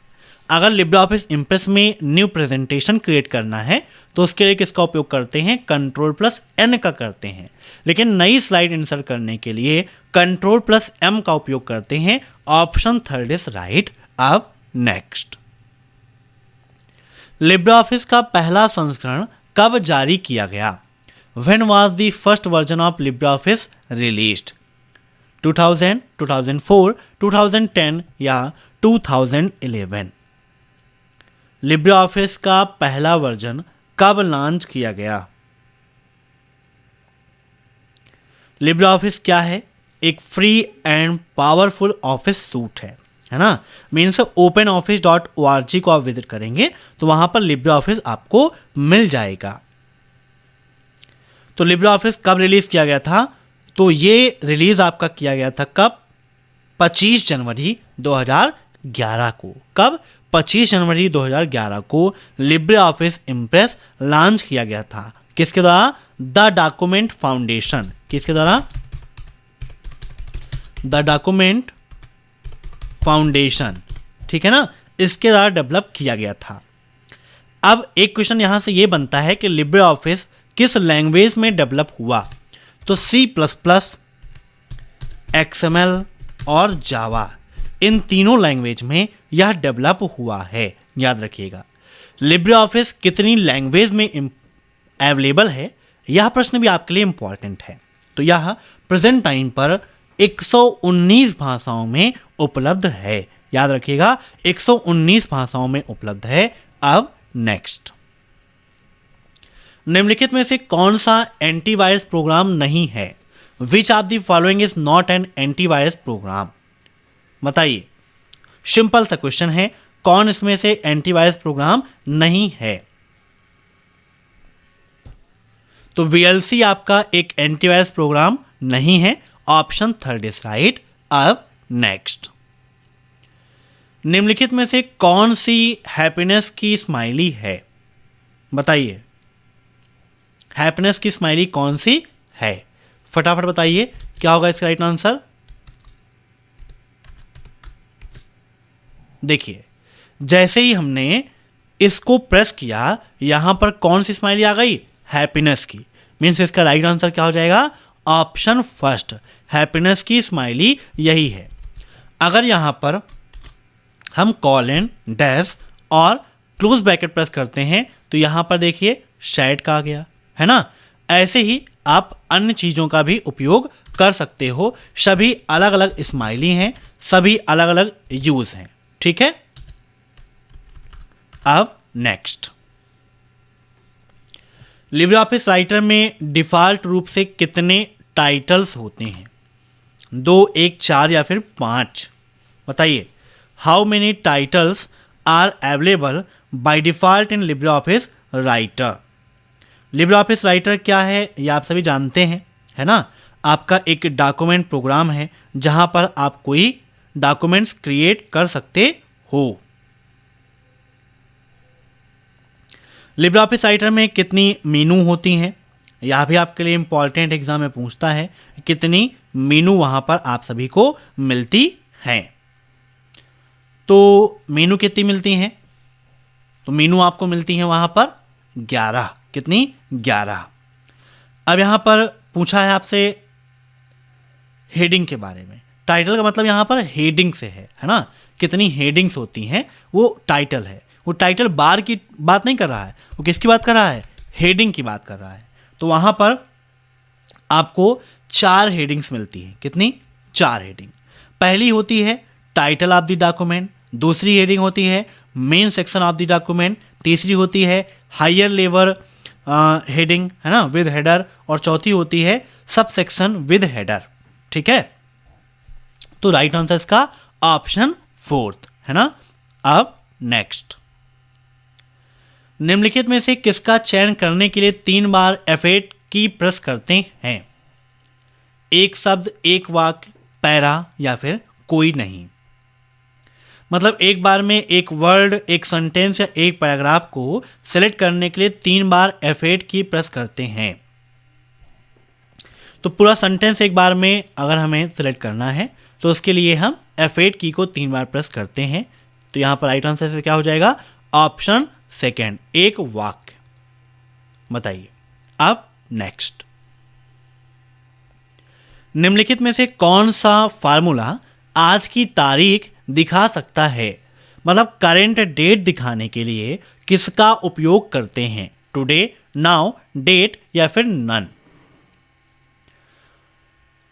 अगर लिब्रियोफिस इम्प्रेस में न्यू प्रेजेंटेशन क्रिएट करना है तो उसके लिए किसका उपयोग करते हैं? Ctrl+N का करते हैं। लेकिन नई स्लाइड इंसर्ट करने के लिए Ctrl+M का उपयोग करते हैं। Option third is right. अब नेक्स्ट, लिब्रियोफिस का पहला संस्करण कब जारी किया गया? When was the first version of LibreOffice released? 2000, 2004, 2010 या 2011? लिब्रियोफिस का पहला वर्जन कब लॉन्च किया गया? लिब्रियोफिस क्या है? एक free and powerful office suit है ना। मीन्स openoffice.org को आप विजिट करेंगे तो वहां पर लिब्रियोफिस आपको मिल जाएगा। तो लिब्रियोफिस कब रिलीज किया गया था? तो ये रिलीज आपका किया गया था कब? 25 जनवरी 2011 को। कब? 25 जनवरी 2011 को लिब्रियोफिस इम्प्रेस लॉन्च किया गया था। किसके द्वारा? The document foundation. किसके द्वारा? The document foundation. ठीक है ना, इसके द्वारा डेवलप किया गया था। अब एक क्वेश्चन यहां से ये बनता है कि लिब्रियोफिस किस लैंग्वेज में डेवलप हुआ? तो C++, XML और जावा, इन तीनों लैंग्वेज में यह डेवलप हुआ है। याद रखिएगा, लिब्रियोफिस कितनी लैंग्वेज में अवेलेबल है, यह प्रश्न भी आपके लिए इंपॉर्टेंट है। तो यह प्रेजेंट टाइम पर 119 भाषाओं में उपलब्ध है। याद रखिएगा, 119 भाषाओं में उपलब्ध है। अब नेक्स्ट, निम्नलिखित में से कौन सा एंटीवायरस प्रोग्राम नहीं है? Which of the following is not an antivirus program? बताइए, सिंपल सा क्वेश्चन है, कौन इसमें से एंटीवायरस प्रोग्राम नहीं है? तो VLC आपका एक एंटीवायरस प्रोग्राम नहीं है। Option third is right. अब नेक्स्ट, निम्नलिखित में से कौन सी हैप्पीनेस की स्माइली है? बताइए, हैप्पीनेस की स्माइली कौन सी है? फटाफट बताइए क्या होगा इसका राइट आंसर। देखिए जैसे ही हमने इसको प्रेस किया यहां पर कौन सी स्माइली आ गई, हैप्पीनेस की। मीन्स इसका राइट आंसर क्या हो जाएगा, ऑप्शन फर्स्ट, हैप्पीनेस की स्माइली यही है। अगर यहां पर हम कॉलन डैश और क्लोज ब्रैकेट प्रेस करते हैं तो यहां पर देखिए सैड का आ गया है ना। ऐसे ही आप अन्य चीज़ों का भी उपयोग कर सकते हो। सभी अलग अलग स्माइली हैं, सभी अलग अलग यूज हैं, ठीक है। अब नेक्स्ट, लिब्रे ऑफिस राइटर में डिफ़ॉल्ट रूप से कितने टाइटल्स होते हैं, 2, 1, 4 या फिर 5? बताइए, how many titles are available by default in LibreOffice writer. LibreOffice writer क्या है ये आप सभी जानते हैं, है ना। आपका एक डॉक्यूमेंट प्रोग्राम है जहां पर आप कोई डॉक्यूमेंट्स क्रिएट कर सकते हो। लिब्रे ऑफिस राइटर में कितनी मीनू होती हैं, यह भी आपके लिए इंपॉर्टेंट एग्जाम में पूछता है, कितनी मीनू वहां पर आप सभी को मिलती हैं। तो मीनू कितनी मिलती हैं, तो मीनू आपको मिलती हैं वहां पर 11। कितनी, 11। अब यहां पर पूछा है आपसे हेडिंग के बारे में। टाइटल का मतलब यहां पर हेडिंग से है ना। कितनी हेडिंग्स होती हैं वो टाइटल है। वो टाइटल बार की बात नहीं कर रहा है, वो किसकी बात कर रहा है, हेडिंग की बात कर रहा है। तो वहां पर आपको 4 हेडिंग्स मिलती हैं। कितनी, 4 हेडिंग। पहली होती है टाइटल ऑफ द डॉक्यूमेंट, दूसरी हेडिंग होती है main section of the document, तीसरी होती है हायर लेवल हेडिंग, है ना, विद हेडर, और चौथी होती है सब सेक्शन विद हेडर, ठीक है। तो राइट आंसर इसका ऑप्शन 4 है ना। अब नेक्स्ट, निम्नलिखित में से किसका चयन करने के लिए 3 बार F8 की प्रेस करते हैं, एक शब्द, एक वाक्य, पैरा या फिर कोई नहीं। मतलब एक बार में एक वर्ड, एक सेंटेंस या एक पैराग्राफ को सेलेक्ट करने के लिए 3 बार F8 की प्रेस करते हैं। तो पूरा सेंटेंस एक बार में अगर हमें सेलेक्ट करना है तो उसके लिए हम F8 की को 3 बार प्रेस करते हैं। तो यहाँ पर राइट आंसर से क्या हो जाएगा, ऑप्शन सेकेंड, एक वाक्य। बताइए। अब नेक्स्ट, निम्नलिखित में से कौन सा फार्मूला आज की तारीख दिखा सकता है, मतलब करेंट डेट दिखाने के लिए किसका उपयोग करते हैं, टुडे, नाउ, डेट या फिर नन।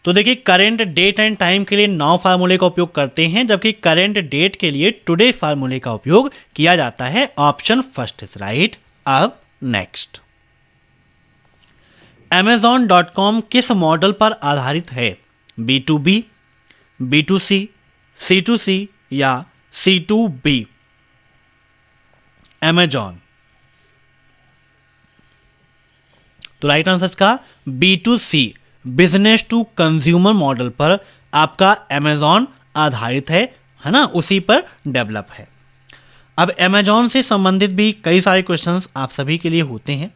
तो देखिए करेंट डेट एंड टाइम के लिए नाउ फार्मूले का उपयोग करते हैं, जबकि करेंट डेट के लिए टुडे फार्मूले का उपयोग किया जाता है। Option first is right. अब नेक्स्ट, Amazon.com किस मॉडल पर आधारित है, B2B, B2C, C2C या C2B। Amazon, तो राइट आंसर इसका B2C, business to consumer model पर आपका Amazon आधारित है ना, उसी पर डेवलप है। अब Amazon से संबंधित भी कई सारे क्वेश्चंस आप सभी के लिए होते हैं।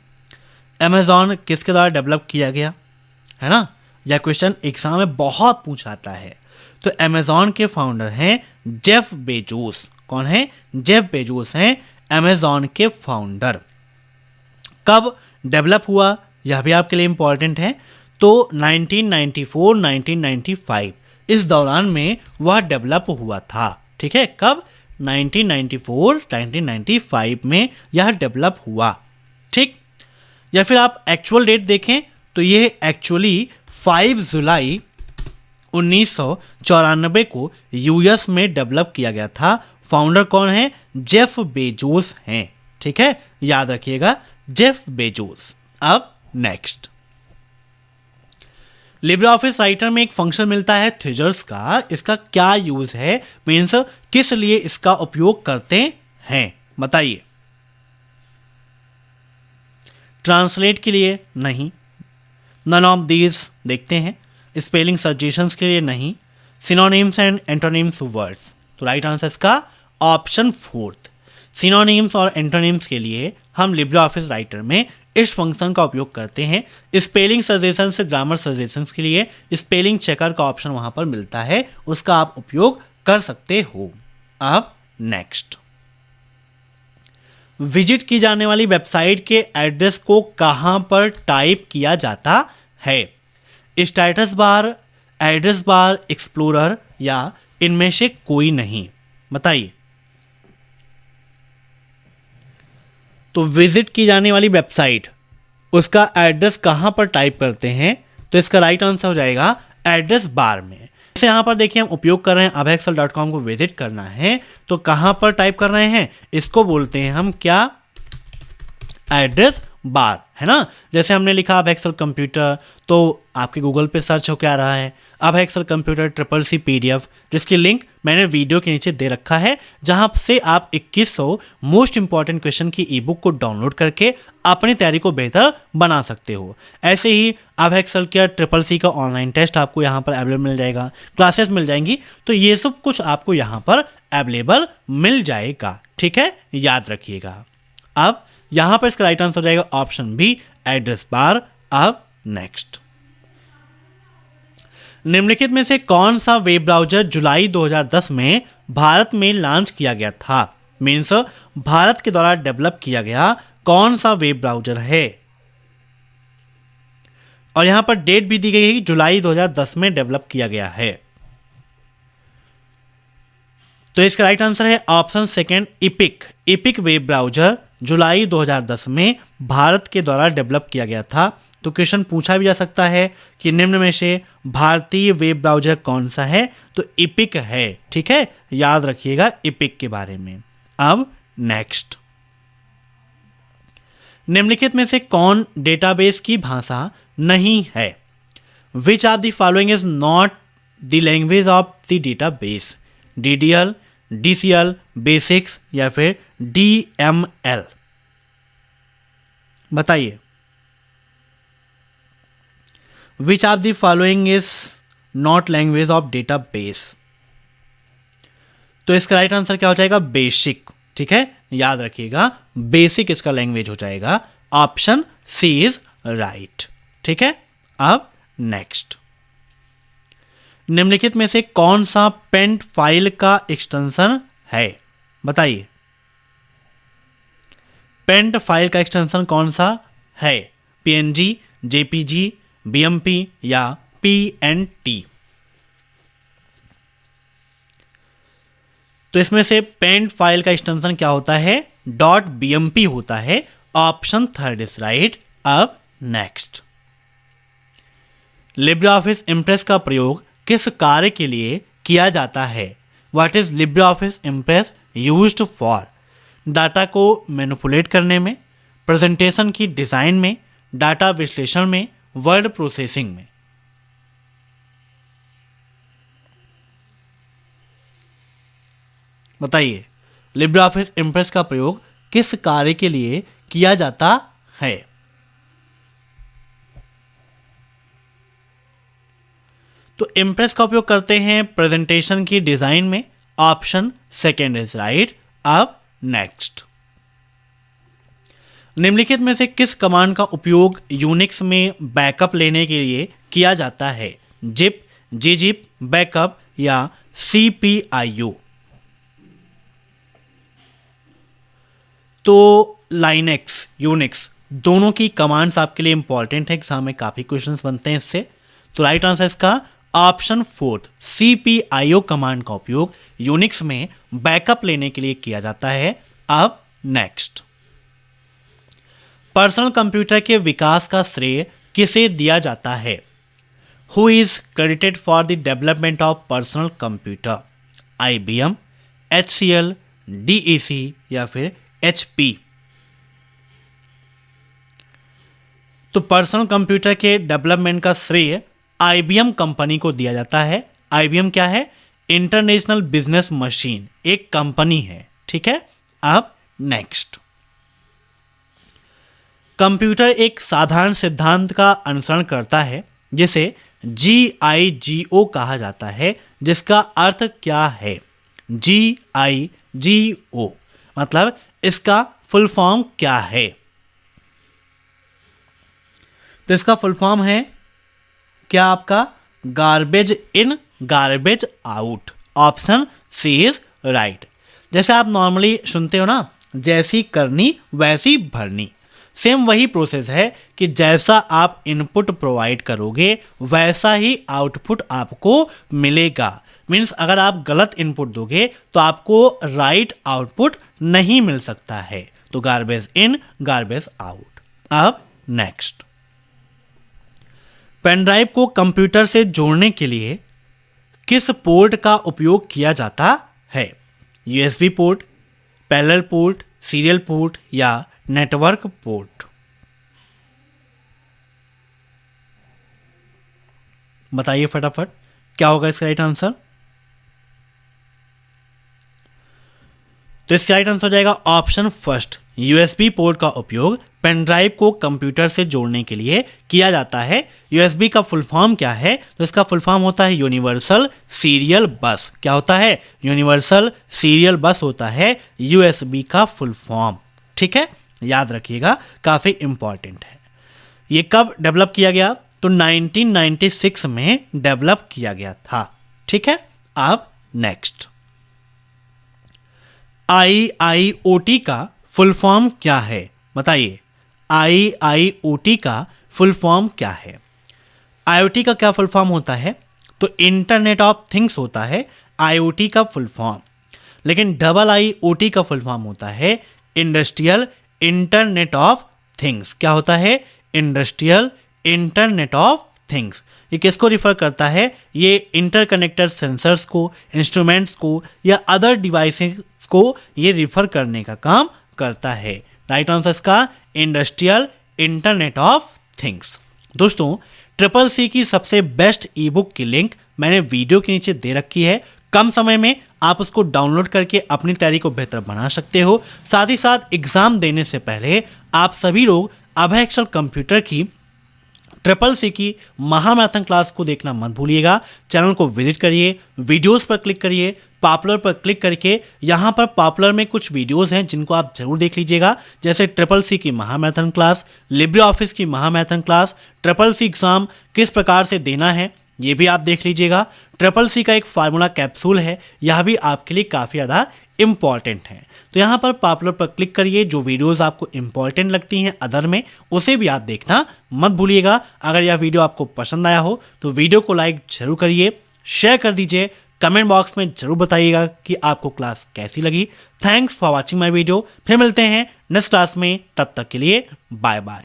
Amazon किसके द्वारा डेवलप किया गया, है ना, यह क्वेश्चन एग्जाम में बहुत पूछा आता है। तो Amazon के फाउंडर हैं जेफ बेजोस। कौन है, जेफ बेजोस हैं Amazon के फाउंडर। कब डेवलप हुआ यह भी आपके लिए इंपॉर्टेंट है। तो 1994-1995 इस दौरान में वह डेवलप हुआ था, ठीक है। कब, 1994-1995 में यह डेवलप हुआ, ठीक। या फिर आप एक्चुअल डेट देखें तो ये एक्चुअली 5 जुलाई 1994 को यूएस में डेवलप किया गया था। फाउंडर कौन है, जेफ बेजोस हैं, ठीक है, याद रखिएगा, जेफ बेजोस। अब नेक्स्ट, लिब्रे ऑफिस राइटर में एक फंक्शन मिलता है थिजर्स का, इसका क्या यूज है, मीन्स किस लिए इसका उपयोग करते हैं, बताइए। ट्रांसलेट के लिए नहीं, नन ऑफ दीज देखते हैं, स्पेलिंग सजेशंस के लिए नहीं, सिनोनिम्स एंड एंटोनिम्स वर्ड्स। तो राइट आंसर इसका ऑप्शन 4, सिनोनिम्स और एंटोनिम्स के लिए हम लिब्रे ऑफिस राइटर में इस फंक्शन का उपयोग करते हैं। स्पेलिंग सजेशन से ग्रामर सजेशन के लिए स्पेलिंग चेकर का ऑप्शन वहां पर मिलता है, उसका आप उपयोग कर सकते हो। अब नेक्स्ट, विजिट की जाने वाली वेबसाइट के एड्रेस को कहां पर टाइप किया जाता है? Status bar, address bar, explorer या इनमें से कोई नहीं? बताइए। तो विजिट की जाने वाली वेबसाइट, उसका एड्रेस कहां पर टाइप करते हैं? तो इसका राइट आंसर हो जाएगा एड्रेस बार में। जैसे यहाँ पर देखिए हम उपयोग कर रहे हैं abhaexcel.com को विजिट करना है, तो कहां पर टाइप कर रहे हैं? इसको बोलते हैं हम क्या? एड्रेस बार, है ना। जैसे हमने लिखा abhaexcel कंप्यूटर, तो आपके गूगल पे सर्च हो क्या रहा है? abhaexcel कंप्यूटर CCC PDF, जिसकी लिंक मैंने वीडियो के नीचे दे रखा है, जहां से आप 2100 मोस्ट इंपॉर्टेंट क्वेश्चन की ई बुक को डाउनलोड करके अपनी तैयारी को बेहतर बना सकते हो। ऐसे ही abhaexcel का CCC का ऑनलाइन टेस्ट आपको यहाँ पर अवेलेबल मिल जाएगा, क्लासेस मिल जाएंगी, तो ये सब कुछ आपको यहाँ पर अवेलेबल मिल जाएगा। ठीक है, याद रखिएगा। अब यहां पर इसका राइट आंसर हो जाएगा ऑप्शन बी, एड्रेस बार। अब नेक्स्ट, निम्नलिखित में से कौन सा वेब ब्राउज़र जुलाई 2010 में भारत में लॉन्च किया गया था? मीन्स भारत के द्वारा डेवलप किया गया कौन सा वेब ब्राउज़र है? और यहां पर डेट भी दी गई है, जुलाई 2010 में डेवलप किया गया है। तो इसका राइट आंसर है option second, Epic. Epic web browser जुलाई 2010 में भारत के द्वारा डेवलप किया गया था। तो क्वेश्चन पूछा भी जा सकता है कि निम्न में से भारतीय वेब ब्राउज़र कौन सा है? तो इपिक है। ठीक है, याद रखिएगा इपिक के बारे में। अब नेक्स्ट, निम्नलिखित में से कौन डेटाबेस की भाषा नहीं है? Which of the following is not the language of the database? DDL, DCL, basics या फिर DML? बताइए। Which of the following is not language of database? तो इसका राइट आंसर क्या हो जाएगा? बेसिक। ठीक है, याद रखिएगा बेसिक इसका लैंग्वेज हो जाएगा। Option C is right. ठीक है, अब नेक्स्ट, निम्नलिखित में से कौन सा पेंट फाइल का एक्सटेंशन है? बताइए। पेंट फाइल का एक्सटेंशन कौन सा है? PNG, JPG, BMP या PNT? तो इसमें से पेंट फाइल का एक्सटेंशन क्या होता है? .bmp होता है। Option third is right. अब नेक्स्ट, लिब्रे ऑफिस इम्प्रेस का प्रयोग किस कार्य के लिए किया जाता है? What is Libre office impress used for? Data को मैनिपुलेट करने में, प्रेजेंटेशन की डिज़ाइन में, डाटा विश्लेषण में, वर्ड प्रोसेसिंग में? बताइए, लिब्रे ऑफिस इम्प्रेस का प्रयोग किस कार्य के लिए किया जाता है? तो इम्प्रेस का उपयोग करते हैं प्रेजेंटेशन की डिजाइन में। Option second is right. अब नेक्स्ट, निम्नलिखित में से किस कमांड का उपयोग यूनिक्स में बैकअप लेने के लिए किया जाता है? जिप, gzip, बैकअप या cpio? तो लाइनेक्स, यूनिक्स दोनों की कमांड्स आपके लिए इंपॉर्टेंट है, एग्जाम में काफी क्वेश्चंस बनते हैं इससे। तो राइट आंसर इसका ऑप्शन फोर्थ, cpio कमांड का उपयोग यूनिक्स में बैकअप लेने के लिए किया जाता है। अब नेक्स्ट, पर्सनल कंप्यूटर के विकास का श्रेय किसे दिया जाता है? Who is credited for the development of personal computer? IBM, HCL, DEC या फिर HP? तो पर्सनल कंप्यूटर के डेवलपमेंट का श्रेय IBM कंपनी को दिया जाता है। IBM क्या है? इंटरनेशनल बिजनेस मशीन, एक कंपनी है। ठीक है, अब नेक्स्ट, कंप्यूटर एक साधारण सिद्धांत का अनुसरण करता है जिसे GIGO कहा जाता है, जिसका अर्थ क्या है? GIGO मतलब इसका फुल फॉर्म क्या है? तो इसका फुल फॉर्म है क्या आपका, garbage in garbage out. Option C is right. जैसे आप नॉर्मली सुनते हो ना, जैसी करनी वैसी भरनी, सेम वही प्रोसेस है कि जैसा आप इनपुट प्रोवाइड करोगे वैसा ही आउटपुट आपको मिलेगा। मीन्स अगर आप गलत इनपुट दोगे तो आपको राइट आउटपुट नहीं मिल सकता है। तो गार्बेज इन गार्बेज आउट। अब नेक्स्ट, पेन ड्राइव को कंप्यूटर से जोड़ने के लिए किस पोर्ट का उपयोग किया जाता है? USB port, parallel port, serial port या नेटवर्क पोर्ट? बताइए फटाफट, क्या होगा इसका राइट आंसर? तो इसका राइट आंसर हो जाएगा ऑप्शन फर्स्ट, यूएसबी पोर्ट का उपयोग पेन ड्राइव को कंप्यूटर से जोड़ने के लिए किया जाता है। यूएसबी का फुल फॉर्म क्या है? तो इसका फुल फॉर्म होता है यूनिवर्सल सीरियल बस। क्या होता है? यूनिवर्सल सीरियल बस होता है यूएसबी का फुल फॉर्म। ठीक है, याद रखिएगा, काफ़ी इंपॉर्टेंट है। ये कब डेवलप किया गया? तो 1996 में डेवलप किया गया था। ठीक है, अब नेक्स्ट, IIoT का फुल फॉर्म क्या है? बताइए, IIoT का फुल फॉर्म क्या है? IoT का क्या फुल फॉर्म होता है? तो इंटरनेट ऑफ थिंग्स होता है IoT का फुल फॉर्म। लेकिन IIoT का फुल फॉर्म होता है इंडस्ट्रियल इंटरनेट ऑफ थिंग्स। क्या होता है? Industrial internet of things. ये किसको रिफर करता है? ये इंटरकनेक्टेड सेंसर्स को, इंस्ट्रूमेंट्स को या अदर डिवाइसेस को ये रिफर करने का काम करता है। राइट आंसर इसका इंडस्ट्रियल इंटरनेट ऑफ थिंग्स। दोस्तों, CCC की सबसे बेस्ट ई बुक की लिंक मैंने वीडियो के नीचे दे रखी है। कम समय में आप उसको डाउनलोड करके अपनी तैयारी को बेहतर बना सकते हो। साथ ही साथ एग्जाम देने से पहले आप सभी लोग अभय एक्सेल कंप्यूटर की CCC की महामैराथन क्लास को देखना मत भूलिएगा। चैनल को विजिट करिए, वीडियोस पर क्लिक करिए, पॉपुलर पर क्लिक करके यहाँ पर पॉपुलर में कुछ वीडियोस हैं जिनको आप जरूर देख लीजिएगा, जैसे CCC की महामैराथन क्लास, लिब्रे ऑफिस की महामैराथन क्लास, CCC एग्जाम किस प्रकार से देना है ये भी आप देख लीजिएगा। CCC का एक फार्मूला कैप्सूल है, यह भी आपके लिए काफ़ी ज़्यादा इम्पॉर्टेंट है। तो यहाँ पर पॉपुलर पर क्लिक करिए, जो वीडियोस आपको इम्पॉर्टेंट लगती हैं अदर में, उसे भी आप देखना मत भूलिएगा। अगर यह वीडियो आपको पसंद आया हो तो वीडियो को लाइक जरूर करिए, शेयर कर दीजिए, कमेंट बॉक्स में जरूर बताइएगा कि आपको क्लास कैसी लगी। Thanks for watching my video. फिर मिलते हैं नेक्स्ट क्लास में, तब तक के लिए बाय बाय।